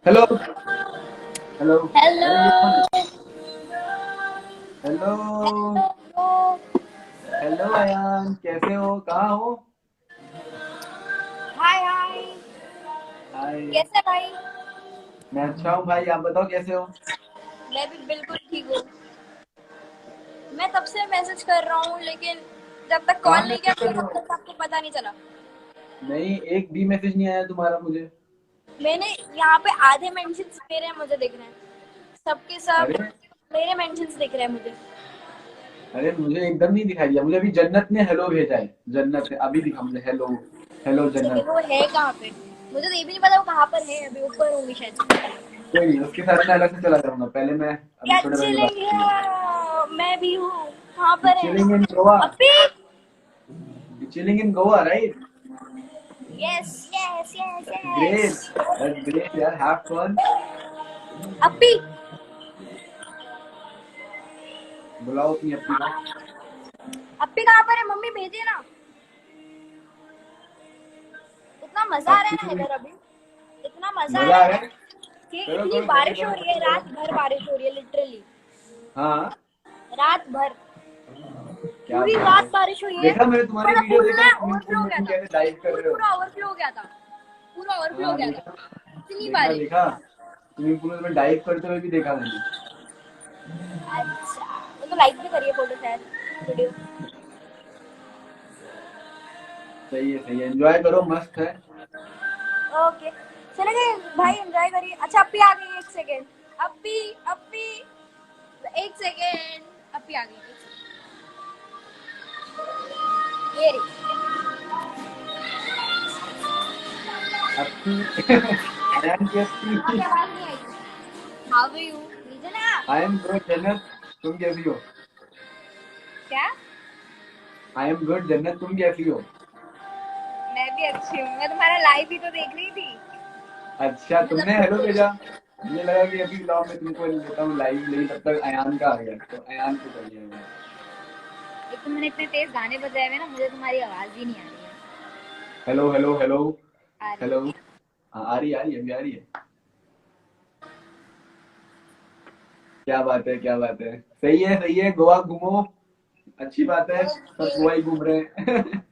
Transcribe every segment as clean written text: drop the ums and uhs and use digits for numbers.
Hello hello. Hello. अरे ये कौन है? हेलो। हेलो। हेलो अयान, कैसे हो, कहाँ हो? हाय हाय। हाय। कैसे भाई? मैं अच्छा हूँ भाई, आप बताओ कैसे हो? मैं भी बिल्कुल ठीक हूँ। मैं तब से मैसेज कर रहा हूँ लेकिन जब तक कहाँ कॉल नहीं किया मैसेज कर मुझे रहे तब हो? तक आपको पता नहीं चला। नहीं, एक भी मैसेज नहीं आया तुम्हारा मुझे। मैंने यहाँ पे आधे मेंशंस मेरे मुझे दिख रहे हैं, सबके सब अरे मेरे मेंशंस दिख रहे हैं मुझे। अरे, मुझे एकदम नहीं दिखाई दिया। मुझे अभी जन्नत ने हेलो भेजा है। जन्नत ने अभी दिखा मुझे, हेलो। हेलो ठीक है, जन्नत। वो है कहाँ पे? मुझे तो ये भी नहीं पता वो कहाँ पर है, अभी ऊपर होंगी शायद। कोई नहीं, उसके साथ मैं अलग से चला जाऊंगा। पहले मैं अभी क्या थोड़े समय में बात करूंगा। चिलेंगे, मैं भी हूँ। कहाँ पर है? Chilling in Goa. अभी। Chilling in Goa, right? Yes yes yes yes. Great. That's great यार, हैव फन। अपी। बुलाओ अपनी अपनी को। अपी कहाँ पर है? मम्मी भेजिए ना। इतना मजा आ रहा है ना अपनी। इधर अभी। इतना मजा आ मजा रहा आ है रहा ना है। कि करो इतनी करो, जल्दी बारिश हो करो, रही है, जल्दी रात करो। भर बारिश हो रही है लिटरली। हाँ। रात भर क्या पूरी बात है। रात बारिश हुई है। देखा, मैंने तुम्हारी मतलब वीडियो पूल देखा, ना स्विमिंग पूल ओवरफ्लो हो में गया तुम था। कैसे डाइव कर पूल रहे हो। पूरा ओवरफ्लो हो गया था। पूरा ओवरफ्लो हो हाँ गया था। देखा। इतनी देखा बारिश। देखा। स्विमिंग पूल में डाइव करते हुए भी देखा मैंने। अच्छा, वो तो लाइक भी करिए फोटो शायद, वीडियो। सही है सही है, एंजॉय करो, मस्त है। ओके, चलेंगे भाई, एंजॉय करिए। अच्छा अपी आ गई, एक सेकेंड। अपी। अपी। एक सेकेंड। अपी आ गई, एक सेकेंड। ये रही। अपनी। अयान की आपकी अपनी। आवाज नहीं आई। How are you? नीचे ना। आई एम गुड जन्नत, तुम कैसी हो? क्या? आई एम गुड जन्नत, तुम कैसी हो? मैं भी अच्छी हूँ, मैं तुम्हारा लाइव ही तो देख रही थी। अच्छा, मतलब तुमने सब हेलो कुछ। भेजा। मुझे लगा कि अभी लाओ मैं तुमको लेता हूँ लाइव, लेकिन तब तक अयान का आ गया, तो अयान को कर लिया मैंने। एक तो मैंने इतने तेज गाने बजाए हुए ना, मुझे तुम्हारी आवाज ही नहीं आ रही है। Hello hello hello. आ रही हेलो। है। हाँ, आ रही है, अभी आ रही है। क्या बात है, क्या बात है। सही है सही है, गोवा घूमो। अच्छी बात है, सब ओके। गोवा ही घूम रहे हैं।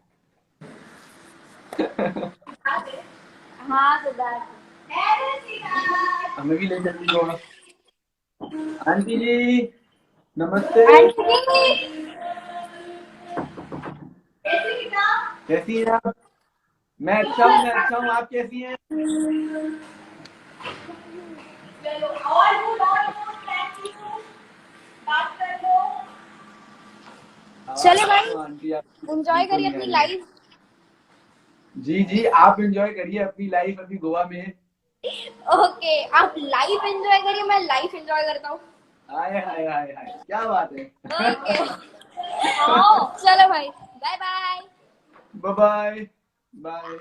हाँ सिद्धार्थ। हमें भी ले चलिए गोवा। आंटी जी, नमस्ते। आंटी। कैसी हैं आप? मैं अच्छा हूँ, मैं अच्छा हूँ, आप कैसी हैं? आवाज चले आ रही भाई, हो आंटी आपकी? एंजॉय बिल्कुल करिए नहीं आ अपनी रही है। लाइफ। जी जी, आप एंजॉय करिए अपनी लाइफ अभी गोवा में। ओके, आप लाइफ एंजॉय करिए, मैं लाइफ एंजॉय करता हूँ। हाय हाय हाय हाय, क्या बात है। ओके। चलो भाई, bye bye. Bye bye. Bye.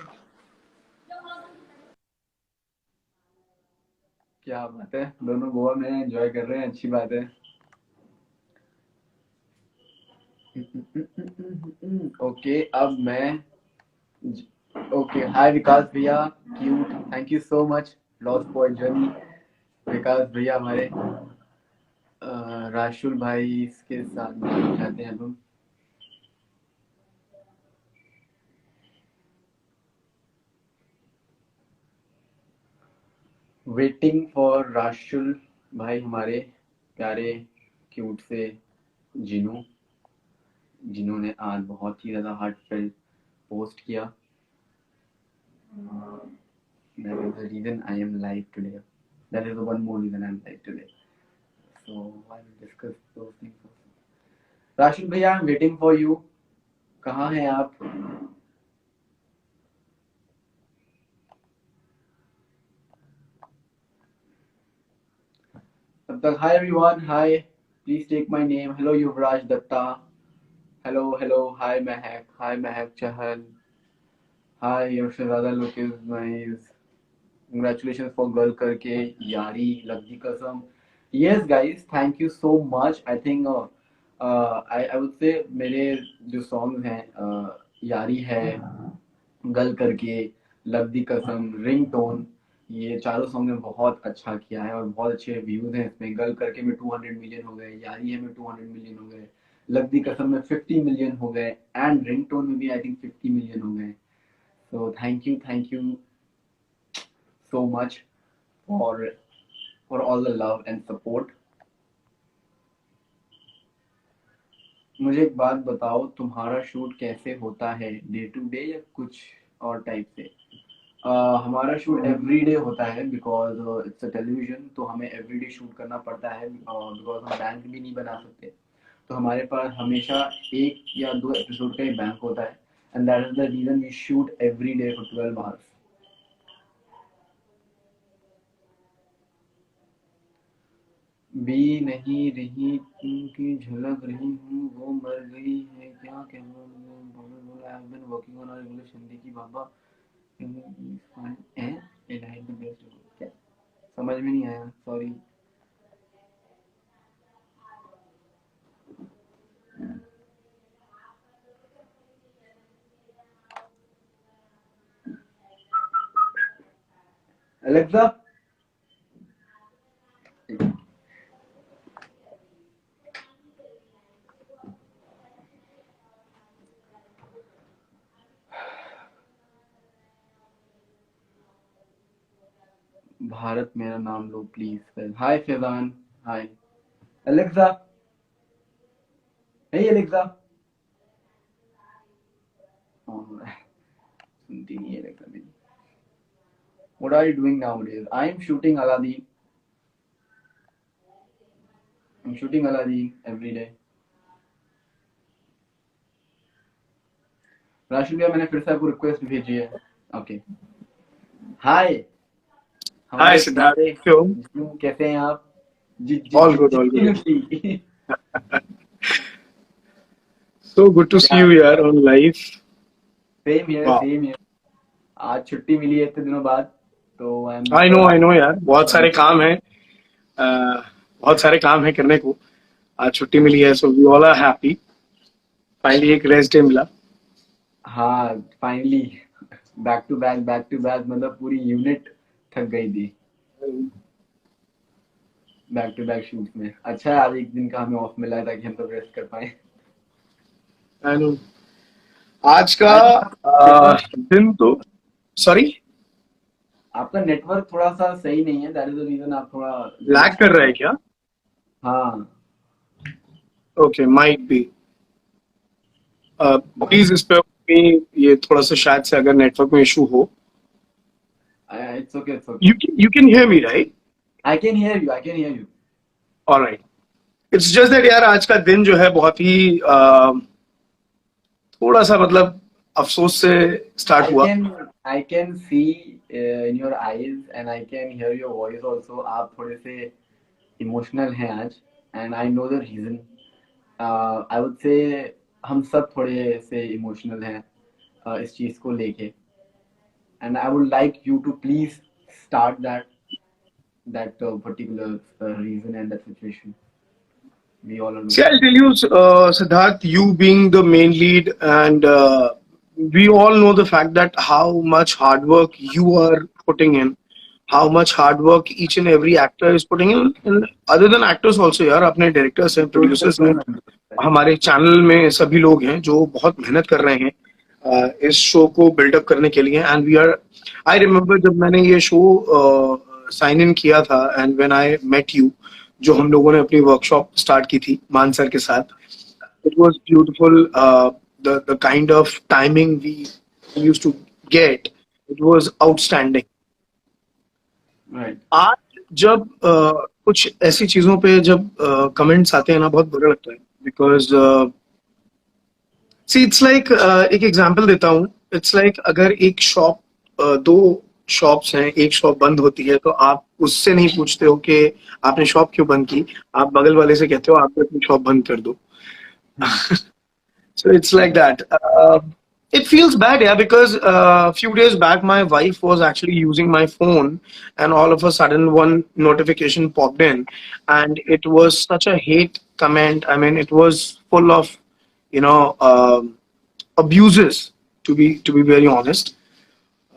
क्या बात है, दोनों गोवा में एंजॉय कर रहे हैं, अच्छी बात है। ओके, अब मैं। ओके, हाय विकास भैया। Cute, thank you so much. Lost for journey. Vikas भैया हमारे। राशुल भाई इसके साथ में जाते हैं हम। वेटिंग फॉर राशुल भाई हमारे प्यारे क्यूट से जिनू, जिन्होंने आज बहुत ही ज़्यादा हार्टफेल्ट पोस्ट किया। That is the reason I am live today. That is the one more reason I am live today. So I will discuss those things also. Rashid भैया, I am waiting for you. कहाँ हैं आप? तब तक hi everyone, hi. Please take my name. Hello Yuvraj Dutta. Hello hello, hi Mahak, hi Mahak Chahal. Hi यशोदादा look is nice. Congratulations for girl करके यारी love की कसम। Yes guys, thank you so much. I think I would say मेरे जो song हैं, यारी है, गल करके, लव दी कसम, रिंग टोन, ये चारों सॉन्ग ने बहुत अच्छा किया है और बहुत अच्छे व्यूज हैं इसमें। गर्ल करके में 200 मिलियन हो गए, यारी है में 200 मिलियन हो गए, लग दी कसम में 50 मिलियन हो गए, एंड रिंगटोन में भी आई थिंक 50 मिलियन हो गए। So thank you so much for all the love and support. मुझे एक बात बताओ, तुम्हारा शूट कैसे होता है, डे टू डे या कुछ और टाइप से? हमारा शूट एवरी डे होता है बिकॉज इट्स अ टेलीविजन, तो हमें एवरी डे शूट करना पड़ता है बिकॉज हम बैंक भी नहीं बना सकते। तो हमारे पास हमेशा एक या दो एपिसोड का ही बैंक होता है, and that is the reason we shoot every day for 12 hours. भी नहीं रही उनकी झलक रही हूँ, वो मर गई है क्या कहना। बोला I have been working on English Hindi की बाबा क्या समझ में नहीं आया, सॉरी। एलेक्सा, भारत मेरा नाम लो please. Hi Faizan, hi Alexa. Hey Alexa, सुनती नहीं है एलेक्सा मेरी। What are you doing nowadays? I am shooting Aladdin. I'm shooting Aladdin every day. Rashid भैया मैंने फिर से आपको रिक्वेस्ट भेजी है। ओके हाय हाय सिद्धार्थ, कैसे हैं आप? All good all good. So good to see you यार ऑन लाइव। Same here. आज छुट्टी मिली है इतने दिनों बाद, तो आई नो यार, बहुत सारे काम है, बहुत सारे काम है करने को। आज छुट्टी मिली है, so we all are happy. Finally एक रेस्ट डे मिला। हाँ फाइनली, बैक टू बैक मतलब पूरी यूनिट थक गई थी बैक टू बैक शूट में। अच्छा है आज एक दिन का हमें ऑफ मिला है ताकि हम सब रेस्ट कर पाए। आई नो आज का दिन तो सॉरी आपका नेटवर्क थोड़ा सा सही नहीं है, दैट इज द रीजन आप थोड़ा लैग कर रहा है क्या? हाँ ओके, माइट बी। प्लीज इस पे ये थोड़ा सा शायद से अगर नेटवर्क में इशू हो। It's okay You can hear me, right? I can hear you. All right. It's just that यार आज का दिन जो है बहुत ही थोड़ा सा मतलब अफसोस से स्टार्ट हुआ। I can see in your eyes and I can hear your voice also. आप थोड़े से इमोशनल हैं आज, and I know the reason. I would say हम सब थोड़े से इमोशनल हैं इस चीज को लेके, and I would like you to please start that particular reason and that situation. We all know. See, I'll tell you, Siddharth, you being the main lead, and we all know the fact that how much hard work you are putting in, how much hard work each and every actor is putting in, and other than actors also यार अपने directors हैं, producers हैं, हमारे channel में सभी लोग हैं जो बहुत मेहनत कर रहे हैं इस शो को बिल्डअप करने के लिए। And we are, I remember जब मैंने ये शो साइन इन किया था and when I met you, जो हम लोगों ने अपनी वर्कशॉप स्टार्ट की थी मान सर के साथ, it was beautiful. The kind of timing we used to get, it was outstanding. आज जब कुछ ऐसी चीजों पे जब कमेंट्स आते हैं ना, बहुत बुरा लगता है बिकॉज सी इट्स लाइक, एक एग्जांपल देता हूँ। इट्स लाइक अगर एक शॉप, दो शॉप्स हैं, एक शॉप बंद होती है तो आप उससे नहीं पूछते हो कि आपने शॉप क्यों बंद की, आप बगल वाले से कहते हो आप अपनी शॉप बंद कर दो। So it's like that. It feels bad, yeah, because a few days back my wife was actually using my phone and all of a sudden one notification popped in and it was such a hate comment. I mean, it was full of, you know, abuses, to be very honest.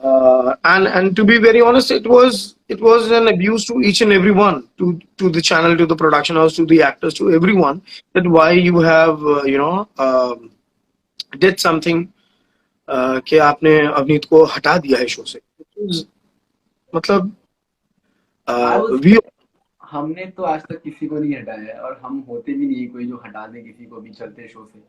And to be very honest, it was an abuse to each and everyone, to the channel, to the production house, to the actors, to everyone, that why you have did something कि आपने अवनीत को हटा दिया है show से. मतलब I was we हमने तो आज तक किसी को नहीं हटाया है और हम होते भी नहीं कोई जो हटा दे किसी को भी चलते शो से.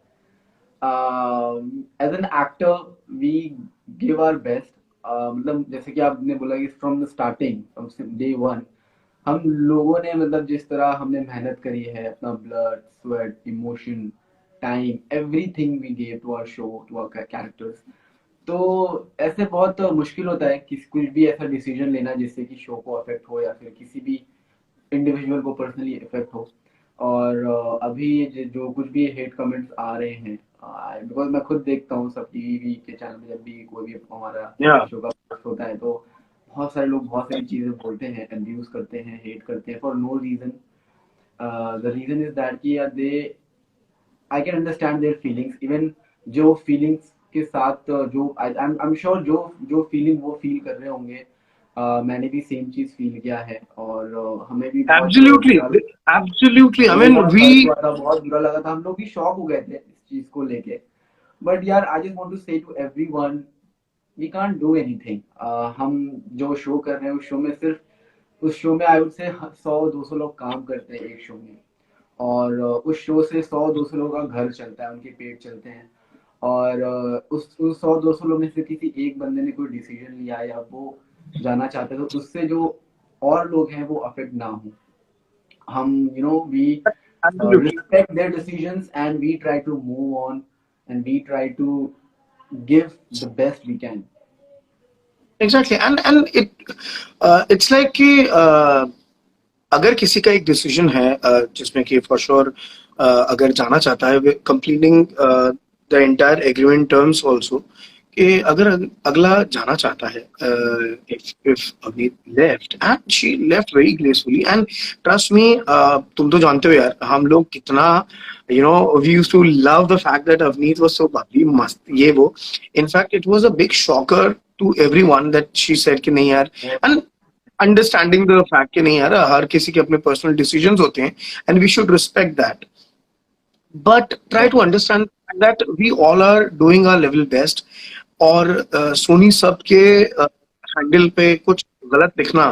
As an actor we give our best. मतलब जैसे कि आपने बोला कि from the starting, from day one, हम लोगों ने मतलब जिस तरह हमने मेहनत करी है, अपना blood, sweat, emotion, time, everything we gave to our show, to our characters. तो ऐसे बहुत मुश्किल होता है कि कुछ भी ऐसा डिसीजन लेना जिससे कि शो को अफेक्ट हो या फिर किसी भी इंडिविजुअल को पर्सनली इफेक्ट हो. और अभी जो कुछ भी हेट कमेंट्स आ रहे हैं, बिकॉज मैं खुद देखता हूँ सब टीवी के चैनल में, जब भी कोई भी हमारा yeah शो का पोस्ट होता है तो बहुत सारे लोग बहुत सारी चीजें बोलते हैं, अब्यूज करते हैं, हेट करते हैं for no reason. The reason is that कि they I can understand their feelings. Even जो फीलिंग्स के साथ जो आई एम श्योर जो जो फीलिंग वो फील कर रहे होंगे, मैंने भी सेम चीज फील किया है और हमें भी बहुत absolutely absolutely I mean बहुत we hurt हुआ था, बहुत बुरा लगा था, हम लोग भी शॉक हो गए थे इस चीज को लेके. बट यार I just want to say to everyone we can't do anything. हम जो शो कर रहे हैं उस शो में सिर्फ उस शो में आई वुड से 100-200 लोग काम करते हैं एक शो में, और उस शो से 100-200 लोगों का घर चलता है, उनके पेट चलते हैं. और उस 100-200 लोग में से किसी एक बंदे ने कोई डिसीजन लिया या वो जाना चाहते तो उससे जो और लोग हैं वो अफेक्ट ना हो. हम we absolutely respect their decisions and we try to move on and we try to give the best we can. exactly and it's like कि अगर किसी का एक डिसीजन है जिसमें कि फॉर श्योर अगर जाना चाहता है completing the entire agreement terms also, कि अगर अगला जाना चाहता है, if Avneet left and she left very gracefully and trust me, तुम तो जानते हो यार हम लोग कितना we used to love the fact that Avneet was so bubbly, मस्त ये वो. In fact it was a big shocker to everyone that she said कि नहीं यार, and understanding the fact कि नहीं यार हर किसी के अपने personal decisions होते हैं and we should respect that, but try to understand that we all are doing our level best. और सोनी सब के हैंडल पे कुछ गलत दिखना,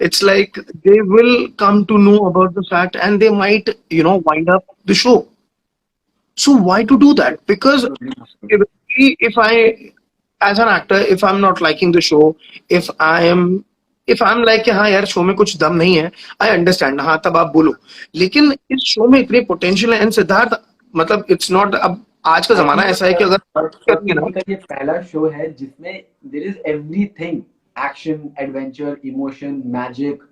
it's like they will come to know about the fact and they might wind up the show. So why to do that? Because if I, as an actor, if I'm not liking the show, if I'm like कि हाँ यार show में कुछ दम नहीं है, I understand, हाँ तब आप बोलो. लेकिन इस शो में इतने पोटेंशियल है, एंड सिद्धार्थ मतलब इट्स नॉट, अब आज का जमाना ऐसा है कि अगर टीवी का ये पहला शो है जिसमें there is everything, action, adventure, emotion, magic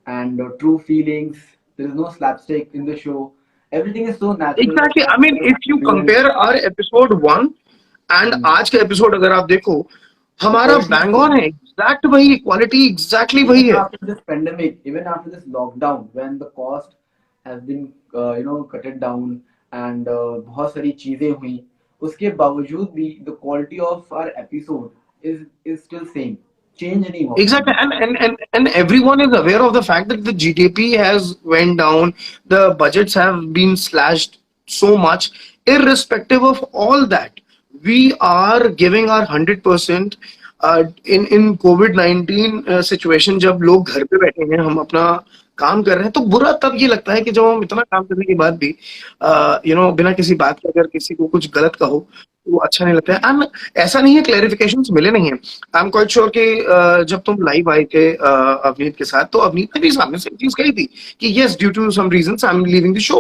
and true feelings. There is no slapstick in the show. Everything is so natural. Exactly. I mean, if you compare our episode 1 and आज का episode अगर आप देखो, हमारा bang on है, exact वही quality, exactly वही है. After this pandemic, even after this lockdown, when the cost has been cut down and बहुत सारी चीजें हुई, उसके बावजूद भी the quality of our episode is still same. Change नहीं हुआ. Exactly, and everyone is aware of the fact that the GDP has went down, the budgets have been slashed so much. Irrespective of all that, we are giving our 100% in COVID-19 situation. जब लोग घर पे बैठे हैं, हम अपना काम कर रहे हैं, तो बुरा तब ये लगता है कि जब हम इतना काम करने के बाद भी बिना किसी बात के अगर किसी को कुछ गलत कहो वो अच्छा नहीं लगता है. एंड ऐसा नहीं है क्लैरिफिकेशंस मिले नहीं है. आई एम क्वाइट श्योर कि जब तुम लाइव आए थे अवनीत के साथ, तो अवनीत ने भी सामने से चीज कही थी कि yes due to some reasons I am leaving the show.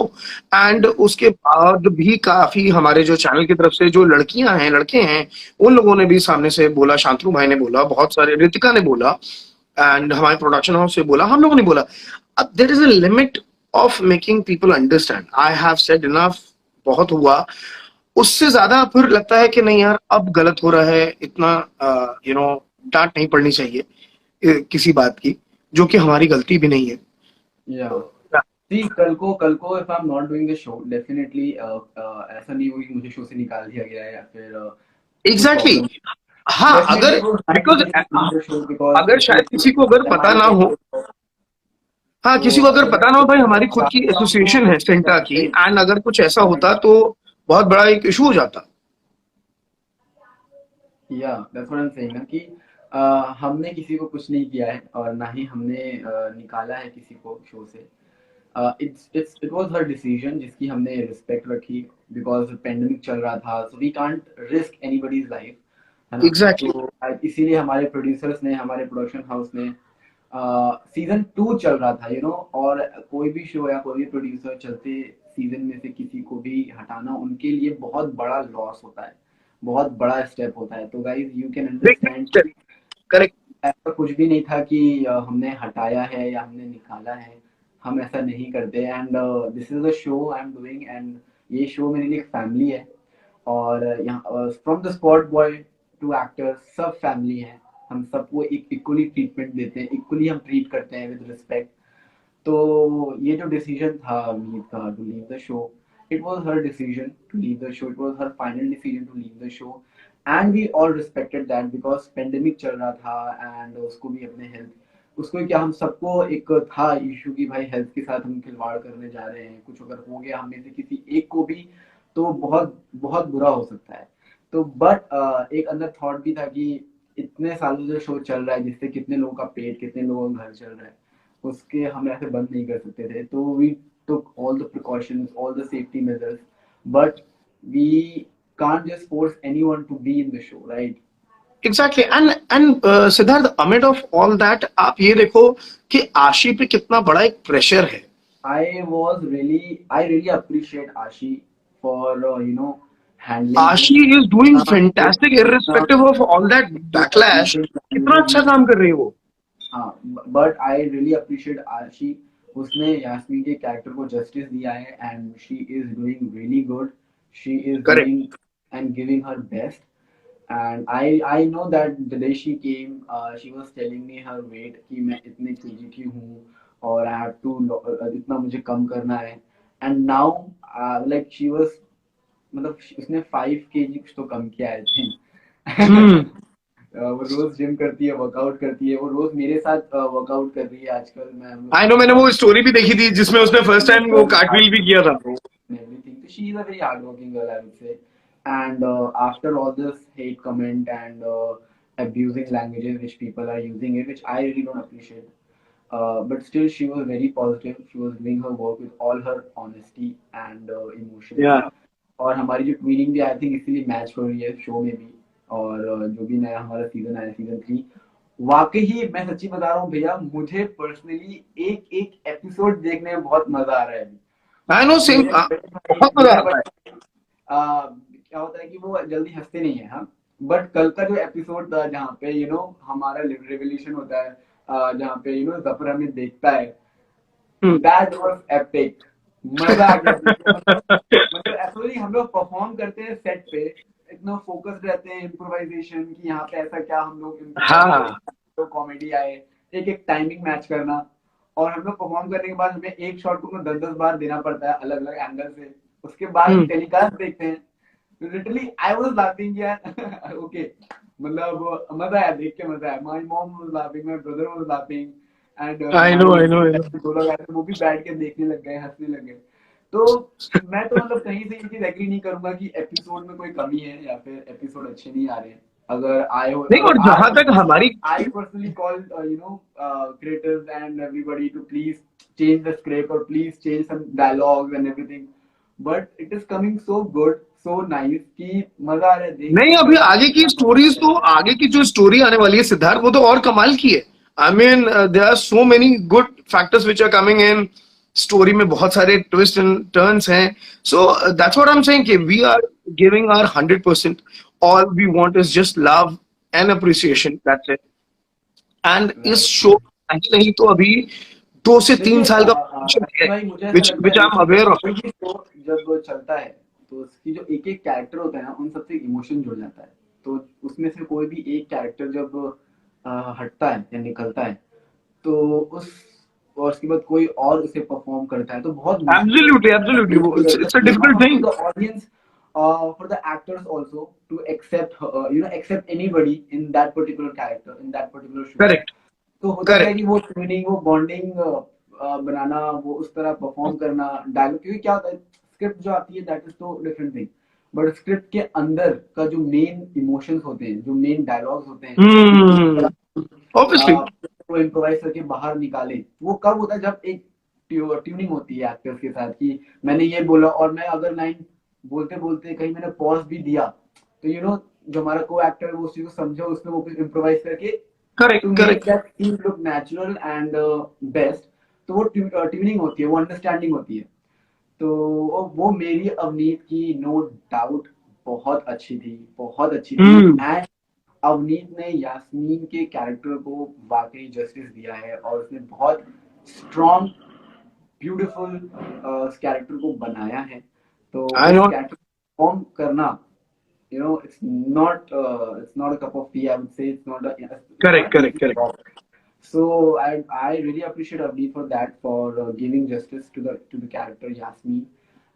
And उसके बाद भी काफी हमारे जो चैनल की तरफ से जो लड़कियां हैं, लड़के हैं, उन लोगों ने भी सामने से बोला, शांतनु भाई ने बोला, बहुत सारे, रितिका ने बोला, एंड हमारे प्रोडक्शन हाउस से बोला, हम लोगों ने बोला. अब there is a limit of making people understand. I have said enough, बहुत हुआ. उससे ज्यादा फिर लगता है कि नहीं यार अब गलत हो रहा है, इतना डांट नहीं पड़नी चाहिए किसी बात की जो कि हमारी गलती भी नहीं है. See, कल को if I'm not doing the show, definitely ऐसा नहीं होगी कि मुझे शो से निकाल दिया गया है या फिर Exactly. हाँ, अगर Definitely would have to because leave the show because अगर if शायद किसी को अगर पता हमारी ना हो, हाँ, तो किसी को अगर पता ना हो, भाई हमारी खुद की starting off एसोसिएशन है सेंटा की, एंड अगर कुछ ऐसा होता तो बहुत बड़ा एक इशू हो जाता। या that's what I am saying ना कि हमने किसी को कुछ नहीं किया है और ना ही हमने निकाला है किसी को शो से। इट वाज हर डिसीजन जिसकी हमने रिस्पेक्ट रखी बिकॉज पेंडेमिक चल रहा था, so we can't risk anybody's life, है ना? एग्जैक्टली। तो इसीलिए हमारे प्रोड्यूसर्स ने, हमारे प्रोडक्शन हाउस ने सीजन 2 चल रहा था, यू नो, और कोई भी शो या कोई भी प्रोड्यूसर चलते सीजन में से किसी को भी हटाना उनके लिए बहुत बड़ा लॉस होता है, बहुत बड़ा स्टेप होता है। तो गाइज यू कैन अंडरस्टैंड कि करेक्ट। ऐसा कुछ भी नहीं था कि हमने हटाया है या हमने निकाला है, हम ऐसा नहीं करते। And this is the show I am doing, and ये शो मेरे लिए एक फैमिली है। और यहाँ from the spot boy to actor सब फैमिली है, हम सबको एक इक्वली ट्रीटमेंट देते हैं, इक्वली हम ट्रीट करते हैं विद रिस्पेक्ट। तो ये जो डिसीजन था मीत का to leave the show, it was her decision to leave the show, it was her final decision to leave the show, and we all respected that because pandemic चल रहा था and उसको भी अपने हेल्थ, उसको क्या, हम सबको एक था इशू कि भाई हेल्थ के साथ हम खिलवाड़ करने जा रहे हैं, कुछ अगर हो गया हमें से किसी एक को भी तो बहुत बहुत बुरा हो सकता है। तो बट एक अंदर थॉट भी था कि इतने सालों से शो चल रहा है जिससे कितने लोगों का पेट, कितने लोगों का घर चल रहा है, उसके हम ऐसे बंद नहीं कर सकते थे। तो we took all the precautions, all the safety measures, but we can't just force anyone to be in the show, right? Exactly. And Siddharth, amid of all that आप ये देखो कि आशी पे कितना बड़ा एक प्रेशर है। I really appreciate Ashi for you know handling आशी this. इज डूइंग हाँ, fantastic irrespective of all that backlash. कितना अच्छा काम कर रही है वो। हाँ, बट आई रियली अप्रिशिएट आशी, उसने यास्मीन के कैरेक्टर को जस्टिस दिया है and she is doing really good, she is correct. Doing and giving her best. And I know that the day she came, she was telling me her weight कि मैं इतने kg की हूँ और I have to इतना मुझे कम करना है। And now like she was, मतलब उसने 5 kg कुछ तो कम किया है I think। वो रोज जिम करती है, वर्कआउट करती है, वो रोज मेरे साथ वर्कआउट कर रही है आजकल। आई नो, मैंने वो स्टोरी भी देखी थी जिसमें उसने फर्स्ट टाइम वो कार्टव्हील भी किया था। everything. So she is a very hardworking girl, I would say. And after all this hate comment and abusing languages which people are using it, which I really don't appreciate, but still she was very positive. She was doing her work with all her honesty and emotions. Yeah. और हमारी जो twinning भी I think इसीलिए match हो रही है show में भी। और जो भी नया हमारा सीजन आया, सीजन 3, वाकई मैं सच्ची बता रहा हूँ भैया, मुझे पर्सनली एक एक एपिसोड देखने में बहुत मजा आ रहा है। I know, same. बहुत मजा आता है। क्या होता है कि वो जल्दी हंसते नहीं है, हाँ, बट कल का जो एपिसोड था जहाँ पे यू नो हमारा रेवोल्यूशन होता है, जहाँ पे यू नो जफर हमें देखता है, दैट वाज एपिक, मजा आ गया। मतलब एक्चुअली हम लोग परफॉर्म करते हैं सेट पे, इतना फोकस्ड रहते हैं इम्प्रोवाइजेशन की, यहाँ पे ऐसा क्या हम लोग हाँ। तो कॉमेडी आए, एक एक टाइमिंग मैच करना, और हम लोग परफॉर्म करने के बाद हमें एक शॉट को 10-10 बार देना पड़ता है अलग अलग एंगल से, उसके बाद टेलीकास्ट देखते हैं। लिटरली आई वाज लाफिंग यार। ओके, मतलब मजा आया, देख के मजा आया। My mom was laughing, my brother was laughing, and I know. दो लोग ऐसे वो भी बैठ के देखने लग गए, हंसने लग गए। तो मैं तो मतलब कहीं से ये चीज एग्री नहीं करूंगा कि एपिसोड में कोई कमी है या फिर एपिसोड अच्छे नहीं आ रहे हैं। अगर आए हो नहीं, और जहां तक हमारी I personally call creators and everybody to please change the script or please change some dialogues and everything, but it is coming so good, so nice कि मजा आ रहा है देख। नहीं, अभी आगे की स्टोरीज, तो आगे की जो स्टोरी आने वाली है सिद्धार्थ, वो तो और कमाल की है। I mean there are so many good factors which are coming in. Story में बहुत सारे ट्विस्ट एंड टर्न्स हैं। So that's what I am saying कि we are giving our 100%। All we want is just love and appreciation, that's it. And इस show नहीं तो अभी 2 से 3 साल का which I'm aware of. कोई भी शो जब चलता है तो उसकी जो एक एक कैरेक्टर होता है ना, उन सबसे इमोशन जुड़ जाता है। तो उसमें से कोई भी एक कैरेक्टर जब हटता है या निकलता है तो और उसके बाद कोई और उसे परफॉर्म करता है तो बहुत Absolutely, it's a difficult thing. for the actors also to accept accept anybody in that particular character, in that particular shoot. Correct. तो होता क्या है Correct. कि वो ट्यूनिंग, वो बॉन्डिंग बनाना, वो उस तरह परफॉर्म करना डायलॉग, क्योंकि क्या होता है स्क्रिप्ट जो आती है दैट इज तो डिफरेंट थिंग, बट स्क्रिप्ट के अंदर का जो मेन इमोशंस होते हैं, जो मेन डायलॉग्स होते हैं, Hmm. Obviously. वो इम्प्रोवाइज करके बाहर निकाले, वो कब होता है जब एक ट्यूनिंग होती है एक्टर्स के साथ कि मैंने ये बोला और मैं अगर लाइन बोलते बोलते कहीं मैंने पॉज भी दिया तो जो हमारा को एक्टर वो उस चीज को समझे, उसमें वो कुछ इम्प्रोवाइज करके Correct. To make Correct. That scene look natural and best, तो वो ट्यूनिंग होती है, वो अंडरस्टैंडिंग होती है। तो वो मेरी अवनीत की नो डाउट बहुत अच्छी थी, बहुत अच्छी थी। Hmm. एंड अवनीत ने यास्मीन के कैरेक्टर को वाकई जस्टिस दिया है और उसने बहुत स्ट्रॉन्ग ब्यूटीफुल उस कैरेक्टर को बनाया है। तो I उस know. कैरेक्टर को परफॉर्म करना, it's not a cup of tea, I would say. It's not Correct. an Correct. easy Correct. job. So I really appreciate Avneet for that, for giving justice to the character Yasmin.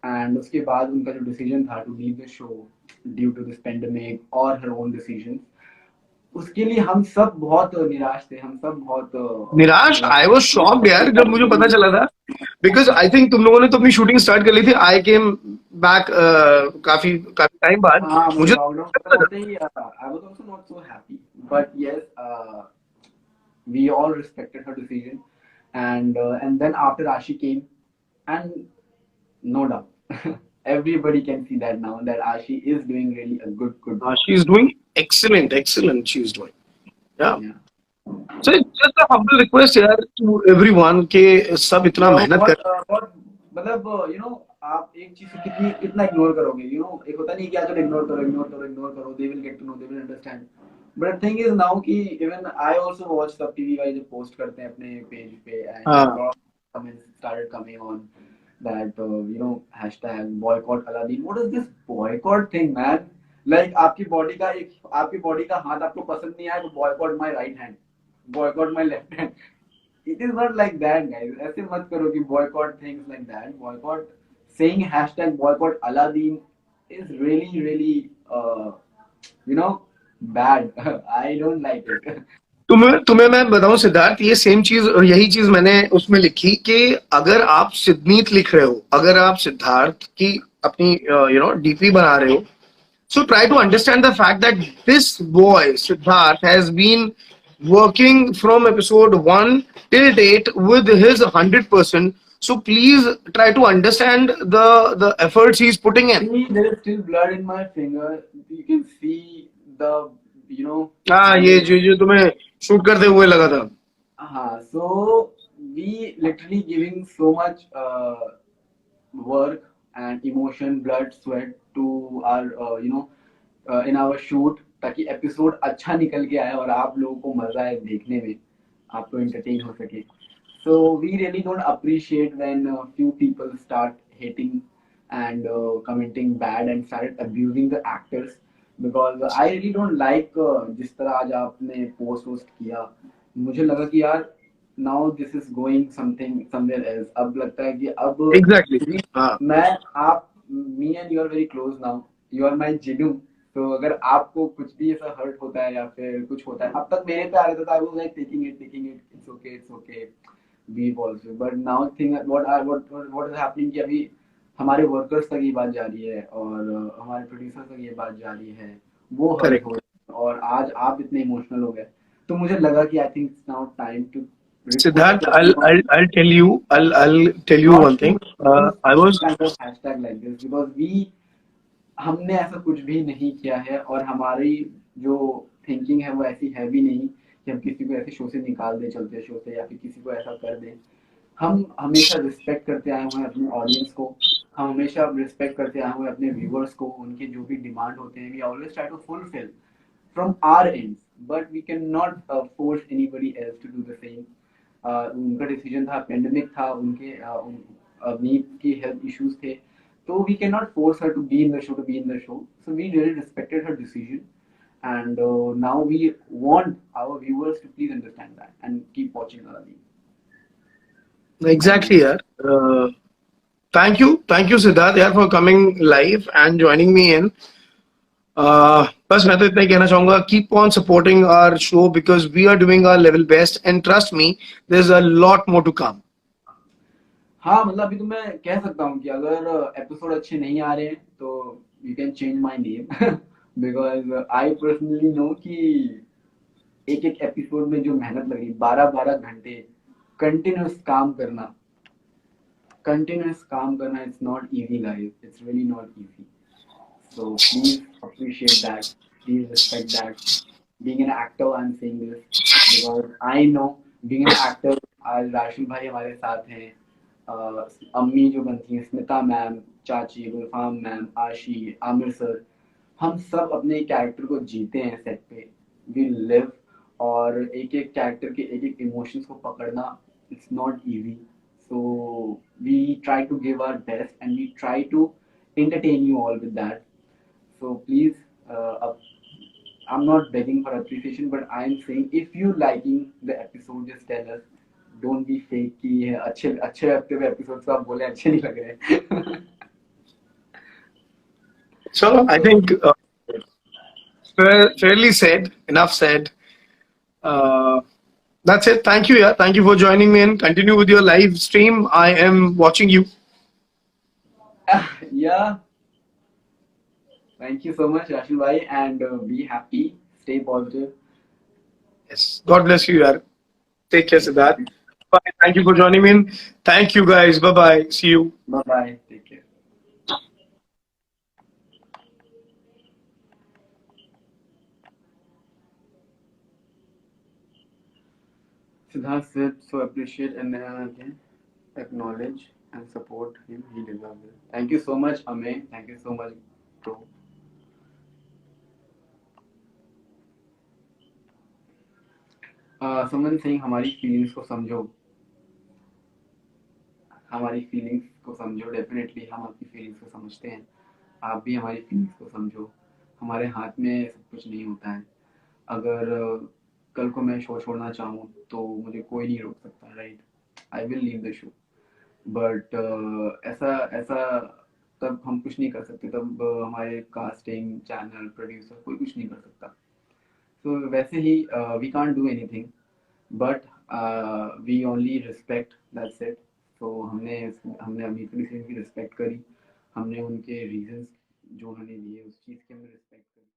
And उसके बाद उनका जो decision था to leave the show due to this pandemic or her own decisions, उसके लिए हम सब बहुत निराश थे, हम सब बहुत निराश, आई वॉज शॉक्ड यार जब मुझे पता चला था, बिकॉज आई थिंक तुम लोगों ने तो अपनी शूटिंग स्टार्ट कर ली थी, आई केम बैक काफी काफी टाइम बाद। हाँ, मुझे लॉकडाउन खत्म होते ही I was also not so happy, but yes we all respected her decision, and then after Ashi came, and no doubt everybody can see that now that Ashi is doing really a good job. She is doing excellent she is doing, या Yeah. So just a humble request यार to everyone के सब इतना मेहनत कर। बहुत मतलब आप एक चीज को कितना इग्नोर करोगे, एक होता नहीं कि आज इग्नोर करो इग्नोर करो इग्नोर करो, they will get to know, they will understand. But thing is now कि even I also watch SAB TV wise post करते हैं अपने पेज पे, एंड हाँ, comments started coming on that hashtag boycott Aladdin. What is this boycott thing, man? Like आपकी body का हाथ आपको पसंद नहीं आया तो boycott my right hand, boycott my left hand. It is not like that, guys. ऐसे मत करो कि boycott things like that. Boycott, saying hashtag boycott Aladdin is really you know bad. I don't like it. तुम्हें तुम्हें मैं बताऊं सिद्धार्थ, ये same चीज, यही चीज मैंने उसमें लिखी कि अगर आप सिद्धनीत लिख रहे हो, अगर आप सिद्धार्थ की अपनी डीपी बना रहे हो, so try to understand the fact that this boy Siddharth has been working from episode 1 till date with his 100%, so please try to understand the efforts he's putting in. See, there is still blood in my finger. You can see the हाँ, ये जो तुम्हें shoot करते हुए लगा था। so we literally giving so much work and emotion, blood, sweat to our in our shoot, ताकि episode अच्छा निकल के आए और आप लोगों को मजा आए देखने में, आप लोग entertain हो सके. So we really don't appreciate when few people start hating and commenting bad and started abusing the actors, because I really don't like जिस तरह आज आपने post किया, मुझे लगा कि यार now this is going somewhere else. अब लगता है कि अब Exactly. हाँ, मैं आप me and you are very close now. You are my Jinu. तो अगर आपको कुछ भी ऐसा हर्ट होता है या फिर कुछ होता है, अब तक मेरे पे आ रहा था, I was like taking it, it's okay, be positive. But now thing what is happening कि अभी हमारे वर्कर्स तक ये बात जा रही है और हमारे प्रोड्यूसर तक ये बात जा रही है, वो हर्ट correct. हो रहे हैं, और आज आप इतने इमोशनल हो गए, तो मुझे लगा कि I think it's now time to Siddharth, I'll tell you one thing. I was hashtag like this because हमने ऐसा कुछ भी नहीं किया है, और हमारी जो थिंकिंग है वो ऐसी है भी नहीं कि हम किसी को ऐसे शो से निकाल दे, चलते शो से, या फिर किसी को ऐसा कर दें। हम हमेशा रिस्पेक्ट करते आए हुए हैं अपने ऑडियंस को, हम हमेशा रिस्पेक्ट करते आए हुए हैं अपने व्यूअर्स को, उनके जो भी डिमांड होते हैं we always try to fulfil from our ends, but we cannot force anybody else to do the same. उनका डिसीजन था, पेंडेमिक था, उनके नीड की हेल्थ इश्यूज थे, तो we cannot force her to be in the show. So we really respected her decision, and now we want our viewers to please understand that and keep watching Aladdin. exactly यार, Thank you Siddharth यार for coming live and joining me in. बस मैं तो इतना ही कहना चाहूंगा, keep on supporting our show because we are doing our level best and trust me, there's a lot more to come. हाँ मतलब अभी तो मैं कह सकता हूँ कि अगर एपिसोड अच्छे नहीं आ रहे हैं तो you can change my name because I personally know कि एक एक एपिसोड में जो मेहनत लगी 12-12 घंटे कंटिन्यूस काम करना it's not easy guys, it's really not easy. So please appreciate that. Please respect that. Being an actor, I'm saying this because I know being an actor, आज राशिद भाई हमारे साथ हैं, अम्मी जो बनती हैं स्मिता मैम, चाची गुलफाम मैम, आशी, आमिर सर, हम सब अपने कैरेक्टर को जीते हैं सेट पे. वी लिव और एक एक कैरेक्टर के एक एक इमोशंस को पकड़ना it's not easy. So we try to give our best and we try to entertain you all with that. So please, I'm not begging for appreciation, but I'm saying if you liking the episode, just tell us. Don't be fake कि अच्छे अच्छे लगते हुए episodes को आप बोले अच्छे नहीं लग रहे. So I think fairly said, enough said. Uh, that's it. Thank you, yeah. Thank you for joining me and continue with your live stream. I am watching you. Yeah. Thank you so much, Rashid bhai, and be happy, stay positive. Yes. God bless you, yeah. Take care, Siddharth. Bye. Thank you for joining me in. Thank you, guys. Bye bye. See you. Bye bye. Take care. Siddharth said, so appreciate and again acknowledge and support him. He deserves it. Thank you so much, Amey. Thank you so much, bro. Someone saying हमारी feelings को समझो, हमारी feelings को समझो. Definitely हम आपकी feelings को समझते हैं, आप भी हमारी फीलिंग्स को समझो. हमारे हाथ में सब कुछ नहीं होता है. अगर कल को मैं शो छोड़ना चाहूँ तो मुझे कोई नहीं रोक सकता, right. I will leave the show. But ऐसा ऐसा तब हम कुछ नहीं कर सकते, तब हमारे कास्टिंग चैनल प्रोड्यूसर कोई कुछ नहीं कर सकता. तो वैसे ही we can't do anything but we only respect, that's it. तो हमने हमने अमित की रिस्पेक्ट करी, हमने उनके रीजंस जो उन्होंने दिए उस चीज़ की हमने रिस्पेक्ट